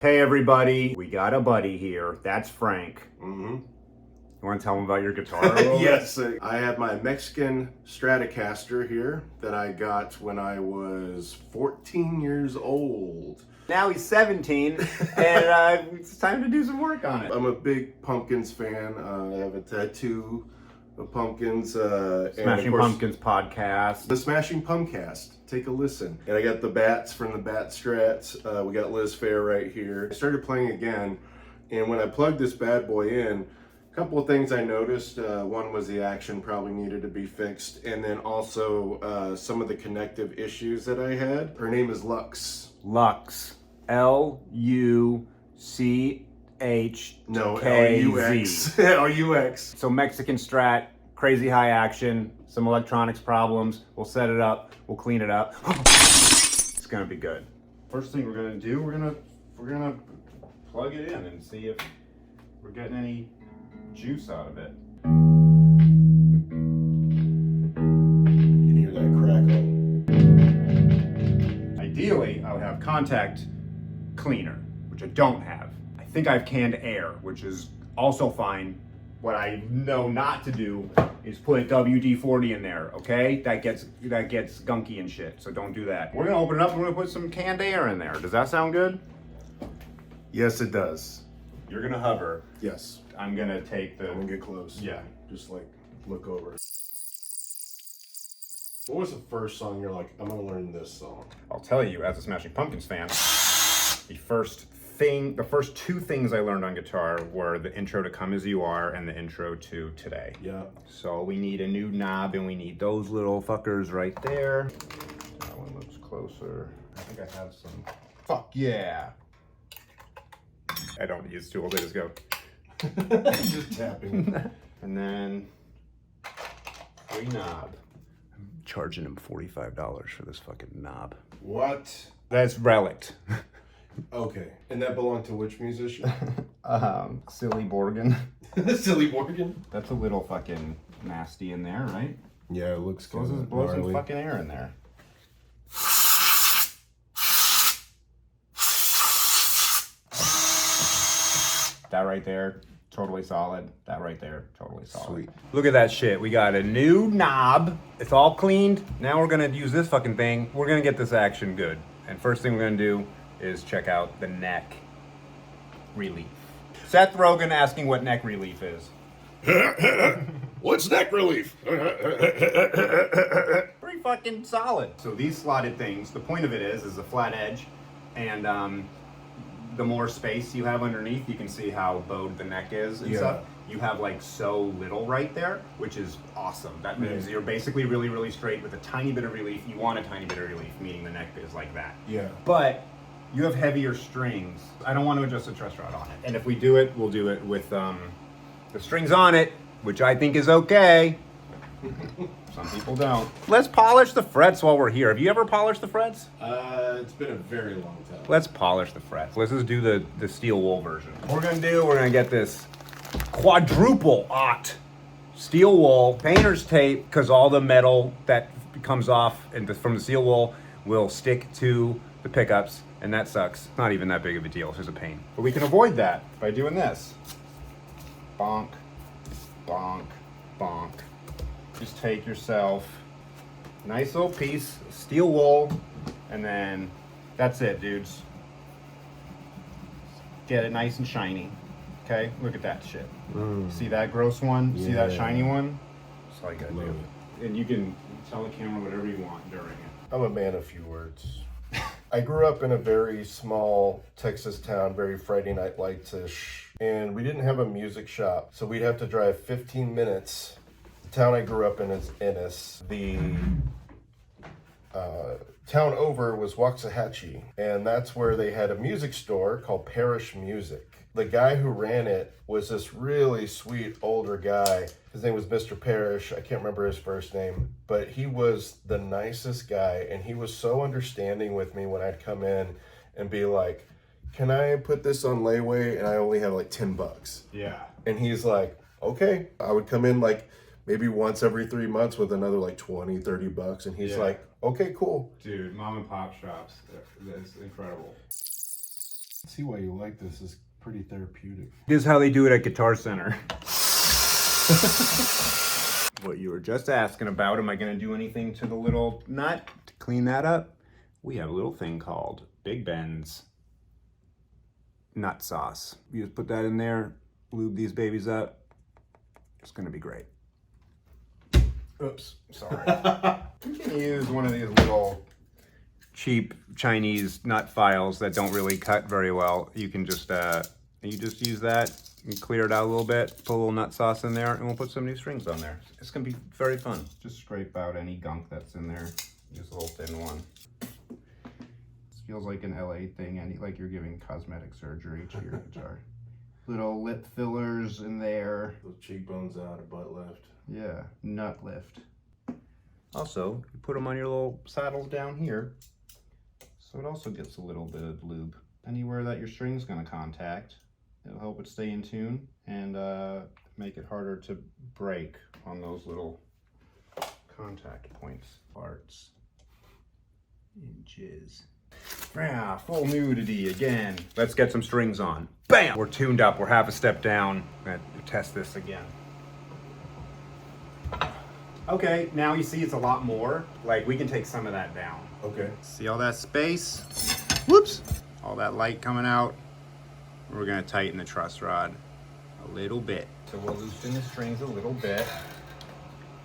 Hey everybody, we got a buddy here. That's Frank. Mm-hmm. You want to tell him about your guitar a little bit? Yes, I have my Mexican Stratocaster here that I got when I was 14 years old. Now he's 17, and it's time to do some work on it. I'm a big Pumpkins fan. I have a tattoo of Pumpkins. Smashing Pumpkins podcast. The Smashing Pumpcast. Take a listen. And I got the bats from the Bat Strats. We got Liz Fair right here. I started playing again, and when I plugged this bad boy in, a couple of things I noticed. One was the action probably needed to be fixed, and then also some of the connective issues that I had. Her name is Lux. Lux. L-U-C-H. No, K-Z. L-U-X. L-U-X. So Mexican Strat, crazy high action, some electronics problems. We'll set it up. We'll clean it up. It's gonna be good. First thing we're gonna do, we're gonna plug it in and see if we're getting any juice out of it. You can hear that crackle. Ideally, I would have contact cleaner, which I don't have. I think I have canned air, which is also fine. What I know not to do is put WD-40 in there, okay? That gets gunky and shit, so don't do that. We're gonna open it up and we're gonna put some canned air in there. Does that sound good? Yes, it does. You're gonna hover. Yes. I'm gonna take the... I'm gonna get close. Yeah. Just like look over. What was the first song you're like, I'm gonna learn this song? I'll tell you, as a Smashing Pumpkins fan, the first two things I learned on guitar were the intro to Come As You Are and the intro to Today. Yeah. So we need a new knob and we need those little fuckers right there. That one looks closer. I think I have some. Fuck yeah. I don't use tools, I just go. Just tapping. And then free knob. I'm charging him $45 for this fucking knob. What? That's relict. Okay. And that belonged to which musician? Silly Borgen. Silly Morgan? That's a little fucking nasty in there, right? Yeah, it looks good. Blow some fucking air in there. That right there, totally solid. That right there, totally solid. Sweet. Look at that shit. We got a new knob. It's all cleaned. Now we're gonna use this fucking thing. We're gonna get this action good. And first thing we're gonna do is check out the neck relief. Seth Rogen asking what neck relief is. What's neck relief? Pretty fucking solid. So these slotted things, the point of it is a flat edge, and the more space you have underneath, you can see how bowed the neck is and stuff. You have like so little right there, which is awesome. That means you're basically really, really straight with a tiny bit of relief. You want a tiny bit of relief, meaning the neck is like that. Yeah. But you have heavier strings. I don't want to adjust the truss rod on it. And if we do it, we'll do it with the strings on it, which I think is okay. Some people don't. Let's polish the frets while we're here. Have you ever polished the frets? It's been a very long time. Let's polish the frets. Let's just do the steel wool version. What we're gonna get this quadruple aught steel wool painter's tape, because all the metal that comes off from the steel wool will stick to the pickups, and that sucks. It's not even that big of a deal. It's just a pain. But we can avoid that by doing this. Bonk, bonk, bonk. Just take yourself a nice little piece of steel wool, and then that's it, dudes. Get it nice and shiny. Okay, look at that shit. See that gross one? See that shiny one? That's all you gotta do. And you can tell the camera whatever you want during it. I'm a man of few words. I grew up in a very small Texas town, very Friday Night Lights-ish, and we didn't have a music shop, so we'd have to drive 15 minutes. The town I grew up in is Ennis. The town over was Waxahachie, and that's where they had a music store called Parish Music. The guy who ran it was this really sweet older guy. His name was Mr. Parrish. I can't remember his first name, but he was the nicest guy, and he was so understanding with me when I'd come in and be like, can I put this on layaway? And I only have like $10. Yeah. And he's like, okay. I would come in like maybe once every 3 months with another like $20-$30, and he's like, okay, cool. Dude, mom and pop shops, that's incredible. See why you like this. Is pretty therapeutic. This is how they do it at Guitar Center. What you were just asking about, am I going to do anything to the little nut to clean that up? We have a little thing called Big Ben's nut sauce. You just put that in there, lube these babies up. It's going to be great. Oops, sorry. You can use one of these little cheap Chinese nut files that don't really cut very well. You can just use that and clear it out a little bit, put a little nut sauce in there, and we'll put some new strings on there. It's gonna be very fun. Just scrape out any gunk that's in there. Use a little thin one. This feels like an LA thing, like you're giving cosmetic surgery to your guitar. Little lip fillers in there. Those cheekbones out, a butt lift. Yeah, nut lift. Also, you put them on your little saddles down here, so it also gets a little bit of lube. Anywhere that your string's gonna contact, it'll help it stay in tune and make it harder to break on those little contact points. Parts. Inches. Yeah, full nudity again. Let's get some strings on. Bam! We're tuned up, we're half a step down. Let's test this again. Okay, now you see it's a lot more. Like, we can take some of that down. Okay. See all that space? Whoops! All that light coming out. We're gonna tighten the truss rod a little bit. So we'll loosen the strings a little bit.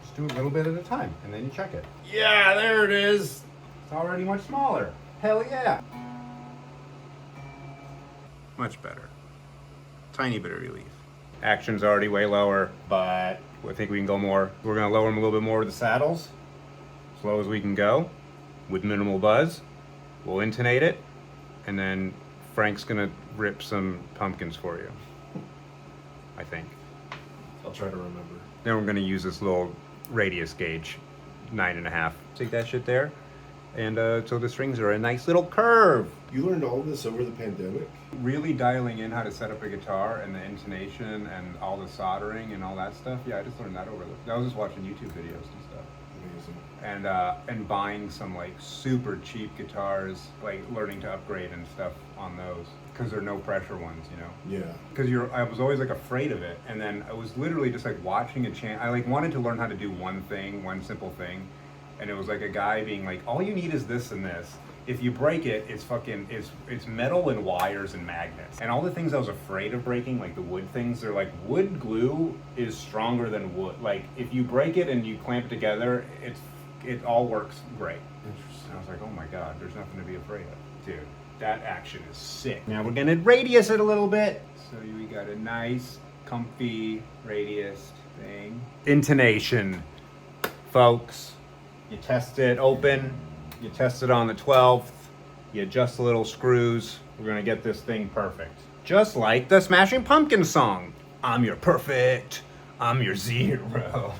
Just do a little bit at a time, and then you check it. Yeah, there it is. It's already much smaller. Hell yeah. Much better. Tiny bit of relief. Action's already way lower, but I think we can go more. We're gonna lower them a little bit more with the saddles, as low as we can go, with minimal buzz. We'll intonate it, and then Frank's gonna rip some pumpkins for you, I think. I'll try to remember. Then we're gonna use this little radius gauge, 9.5. Take that shit there, and so the strings are a nice little curve. You learned all this over the pandemic? Really dialing in how to set up a guitar and the intonation and all the soldering and all that stuff. Yeah, I just learned that over I was just watching YouTube videos and stuff. Amazing. And buying some like super cheap guitars, like learning to upgrade and stuff on those, because they're no pressure ones, you know. Yeah. Because I was always like afraid of it, and then I was literally just like watching a channel. I like wanted to learn how to do one thing, one simple thing, and it was like a guy being like, all you need is this and this. If you break it, it's metal and wires and magnets. And all the things I was afraid of breaking, like the wood things, they're like, wood glue is stronger than wood. Like, if you break it and you clamp it together, it all works great. Interesting. And I was like, oh my God, there's nothing to be afraid of. Dude, that action is sick. Now we're gonna radius it a little bit. So we got a nice, comfy radius thing. Intonation, folks. You test it open. You test it on the 12th, you adjust the little screws, we're gonna get this thing perfect. Just like the Smashing Pumpkins song, I'm your perfect, I'm your zero.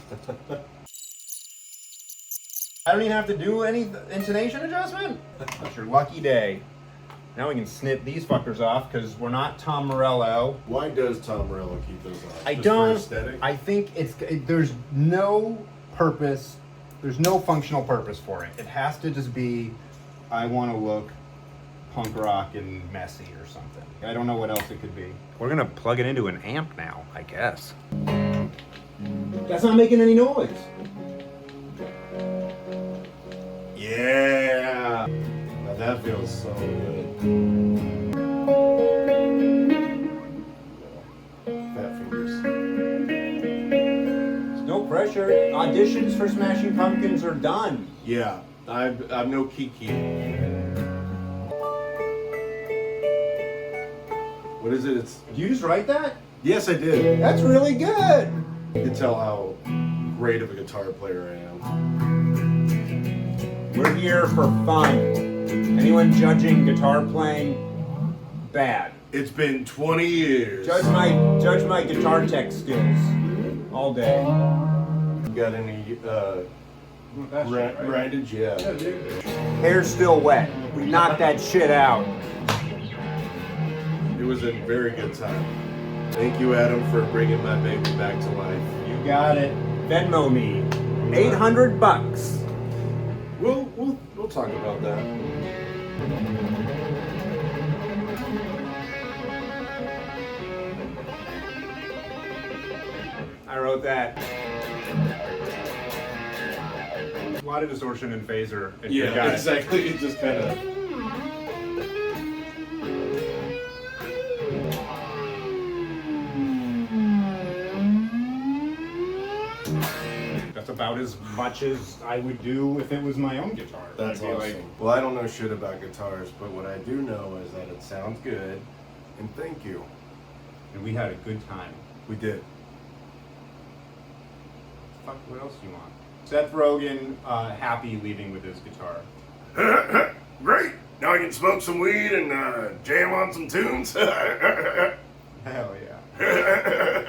I don't even have to do any intonation adjustment? That's your lucky day. Now we can snip these fuckers off because we're not Tom Morello. Why does Tom Morello keep those on? I Just don't, for aesthetic? I think there's no purpose. There's no functional purpose for it. It has to just be, I want to look punk rock and messy or something. I don't know what else it could be. We're gonna plug it into an amp now, I guess. That's not making any noise. Yeah! Now that feels so good. Fat fingers. No pressure. Auditions for Smashing Pumpkins are done. Yeah, I'm no Kiki. What is it? Did you just write that? Yes, I did. That's really good. You can tell how great of a guitar player I am. We're here for fun. Anyone judging guitar playing, bad. It's been 20 years. Judge my guitar tech skills all day. Got any grindage? Yeah. Hair's still wet. We knocked that shit out. It was a very good time. Thank you, Adam, for bringing my baby back to life. You got it. Venmo me. $800. We'll talk about that. I wrote that. A lot of distortion and phaser. And you got Yeah, it. exactly. It just kind of. That's about as much as I would do if it was my own guitar. That's I'd be awesome. like, Well, I don't know shit about guitars, but what I do know is that it sounds good, and thank you. and we had a good time. We did. Fuck, what else do you want? Seth Rogen, happy leaving with his guitar. Great. Now I can smoke some weed and jam on some tunes. Hell yeah.